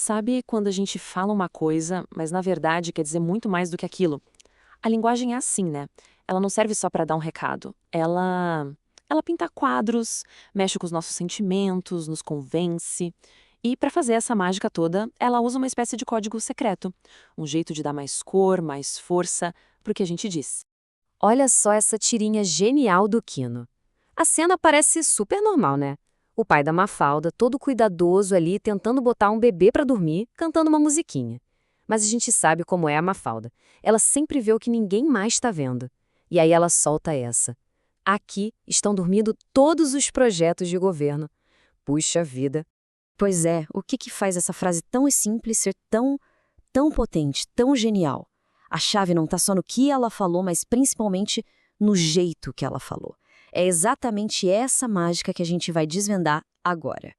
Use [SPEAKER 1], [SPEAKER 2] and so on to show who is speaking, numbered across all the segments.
[SPEAKER 1] Sabe quando a gente fala uma coisa, mas na verdade quer dizer muito mais do que aquilo? A linguagem é assim, né? Ela não serve só para dar um recado. Ela pinta quadros, mexe com os nossos sentimentos, nos convence. E para fazer essa mágica toda, ela usa uma espécie de código secreto, um jeito de dar mais cor, mais força pro que a gente diz.
[SPEAKER 2] Olha só essa tirinha genial do Quino. A cena parece super normal, né? O pai da Mafalda, todo cuidadoso ali, tentando botar um bebê pra dormir, cantando uma musiquinha. Mas a gente sabe como é a Mafalda. Ela sempre vê o que ninguém mais está vendo. E aí ela solta essa. Aqui estão dormindo todos os projetos de governo. Puxa vida. Pois é, o que faz essa frase tão simples ser tão potente, tão genial? A chave não está só no que ela falou, mas principalmente no jeito que ela falou. É exatamente essa mágica que a gente vai desvendar agora.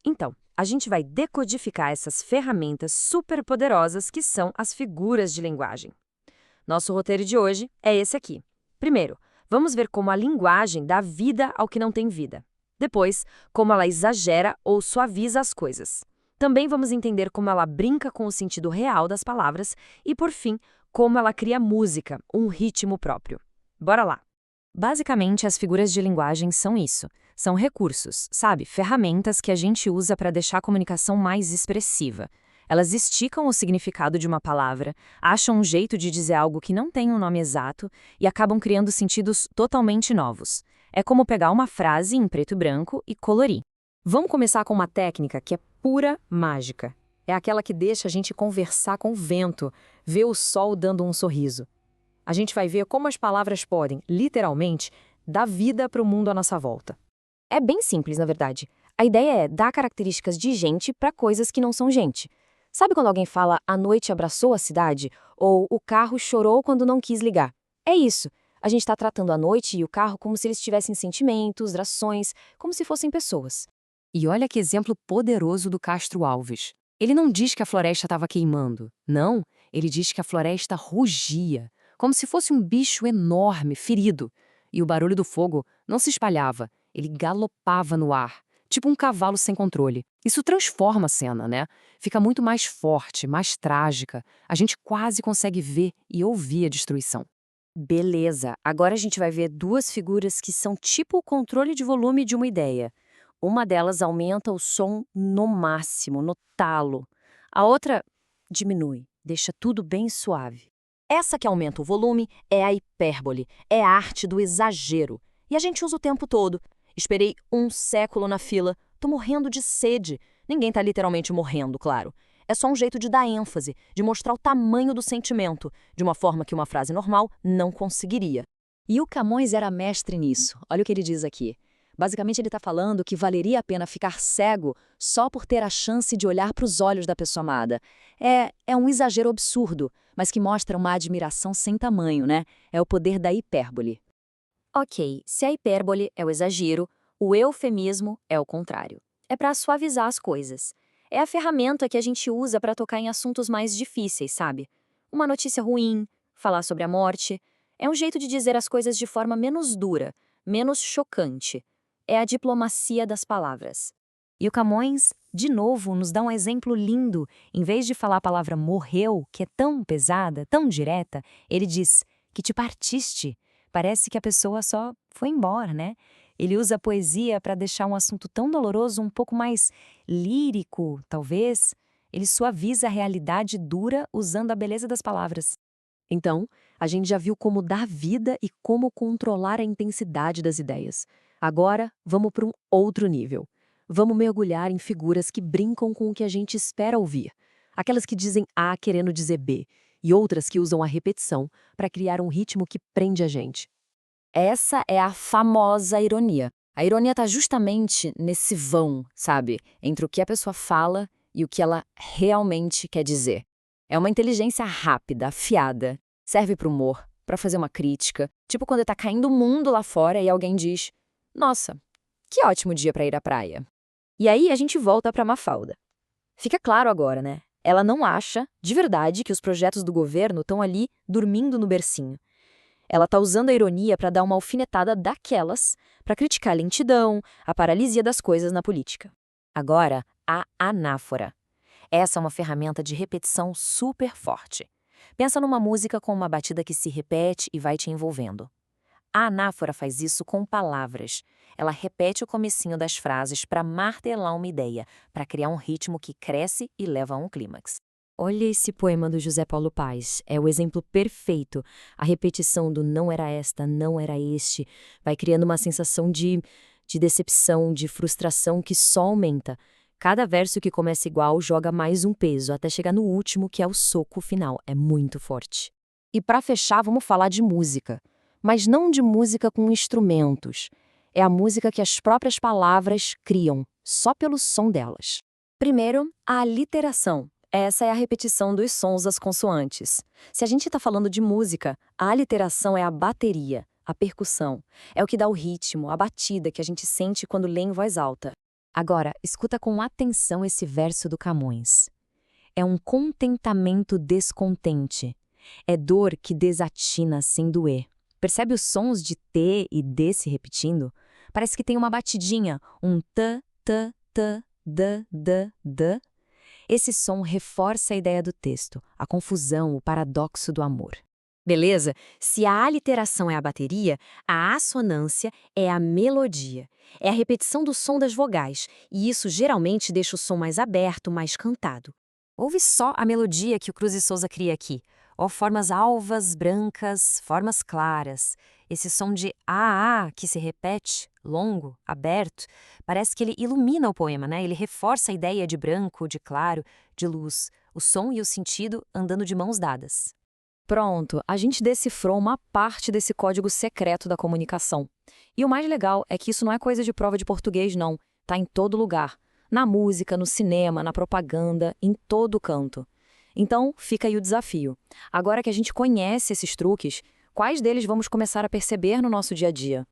[SPEAKER 2] Então, a gente vai decodificar essas ferramentas superpoderosas que são as figuras de linguagem. Nosso roteiro de hoje é esse aqui. Primeiro, vamos ver como a linguagem dá vida ao que não tem vida. Depois, como ela exagera ou suaviza as coisas. Também vamos entender como ela brinca com o sentido real das palavras e, por fim, como ela cria música, um ritmo próprio. Bora lá! Basicamente, as figuras de linguagem são isso. São recursos, sabe? Ferramentas que a gente usa para deixar a comunicação mais expressiva. Elas esticam o significado de uma palavra, acham um jeito de dizer algo que não tem um nome exato e acabam criando sentidos totalmente novos. É como pegar uma frase em preto e branco e colorir. Vamos começar com uma técnica que é pura mágica. É aquela que deixa a gente conversar com o vento, ver o sol dando um sorriso. A gente vai ver como as palavras podem, literalmente, dar vida para o mundo à nossa volta. É bem simples, na verdade. A ideia é dar características de gente para coisas que não são gente. Sabe quando alguém fala "a noite abraçou a cidade" ou "o carro chorou quando não quis ligar"? É isso. A gente está tratando a noite e o carro como se eles tivessem sentimentos, ações, como se fossem pessoas. E olha que exemplo poderoso do Castro Alves. Ele não diz que a floresta estava queimando. Não, ele diz que a floresta rugia, como se fosse um bicho enorme, ferido. E o barulho do fogo não se espalhava, ele galopava no ar, tipo um cavalo sem controle. Isso transforma a cena, né? Fica muito mais forte, mais trágica. A gente quase consegue ver e ouvir a destruição. Beleza, agora a gente vai ver duas figuras que são tipo o controle de volume de uma ideia. Uma delas aumenta o som no máximo, no talo. A outra diminui, deixa tudo bem suave. Essa que aumenta o volume é a hipérbole, é a arte do exagero. E a gente usa o tempo todo. Esperei um século na fila, tô morrendo de sede. Ninguém tá literalmente morrendo, claro. É só um jeito de dar ênfase, de mostrar o tamanho do sentimento, de uma forma que uma frase normal não conseguiria. E o Camões era mestre nisso. Olha o que ele diz aqui. Basicamente, ele está falando que valeria a pena ficar cego só por ter a chance de olhar para os olhos da pessoa amada. É um exagero absurdo, mas que mostra uma admiração sem tamanho, né? É o poder da hipérbole. Ok, se a hipérbole é o exagero, o eufemismo é o contrário. É para suavizar as coisas. É a ferramenta que a gente usa para tocar em assuntos mais difíceis, sabe? Uma notícia ruim, falar sobre a morte. É um jeito de dizer as coisas de forma menos dura, menos chocante. É a diplomacia das palavras. E o Camões, de novo, nos dá um exemplo lindo. Em vez de falar a palavra morreu, que é tão pesada, tão direta, ele diz que te partiste. Parece que a pessoa só foi embora, né? Ele usa a poesia para deixar um assunto tão doloroso um pouco mais lírico, talvez. Ele suaviza a realidade dura usando a beleza das palavras. Então, a gente já viu como dar vida e como controlar a intensidade das ideias. Agora, vamos para um outro nível. Vamos mergulhar em figuras que brincam com o que a gente espera ouvir. Aquelas que dizem A querendo dizer B, e outras que usam a repetição para criar um ritmo que prende a gente. Essa é a famosa ironia. A ironia está justamente nesse vão, sabe? Entre o que a pessoa fala e o que ela realmente quer dizer. É uma inteligência rápida, afiada. Serve para o humor, para fazer uma crítica. Tipo quando está caindo o mundo lá fora e alguém diz: "Nossa, que ótimo dia para ir à praia." E aí a gente volta para Mafalda. Fica claro agora, né? Ela não acha, de verdade, que os projetos do governo estão ali dormindo no bercinho. Ela está usando a ironia para dar uma alfinetada daquelas, para criticar a lentidão, a paralisia das coisas na política. Agora, a anáfora.
[SPEAKER 3] Essa é uma ferramenta de repetição super forte. Pensa numa música com uma batida que se repete e vai te envolvendo. A anáfora faz isso com palavras. Ela repete o comecinho das frases para martelar uma ideia, para criar um ritmo que cresce e leva a um clímax.
[SPEAKER 2] Olha esse poema do José Paulo Paes. É o exemplo perfeito. A repetição do não era esta, não era este, vai criando uma sensação de decepção, de frustração que só aumenta. Cada verso que começa igual joga mais um peso, até chegar no último, que é o soco final. É muito forte.
[SPEAKER 3] E para fechar, vamos falar de música. Mas não de música com instrumentos. É a música que as próprias palavras criam, só pelo som delas. Primeiro, a aliteração. Essa é a repetição dos sons das consoantes. Se a gente está falando de música, a aliteração é a bateria, a percussão. É o que dá o ritmo, a batida que a gente sente quando lê em voz alta.
[SPEAKER 2] Agora, escuta com atenção esse verso do Camões. É um contentamento descontente. É dor que desatina sem doer. Percebe os sons de T e D se repetindo? Parece que tem uma batidinha, um t, t, t, d, d, d. Esse som reforça a ideia do texto, a confusão, o paradoxo do amor.
[SPEAKER 3] Beleza? Se a aliteração é a bateria, a assonância é a melodia. É a repetição do som das vogais, e isso geralmente deixa o som mais aberto, mais cantado.
[SPEAKER 2] Ouve só a melodia que o Cruz e Souza cria aqui. Ó, formas alvas, brancas, formas claras. Esse som de A que se repete, longo, aberto, parece que ele ilumina o poema, né? Ele reforça a ideia de branco, de claro, de luz, o som e o sentido andando de mãos dadas.
[SPEAKER 3] Pronto, a gente decifrou uma parte desse código secreto da comunicação. E o mais legal é que isso não é coisa de prova de português, não. Tá em todo lugar. Na música, no cinema, na propaganda, em todo canto. Então, fica aí o desafio. Agora que a gente conhece esses truques, quais deles vamos começar a perceber no nosso dia a dia?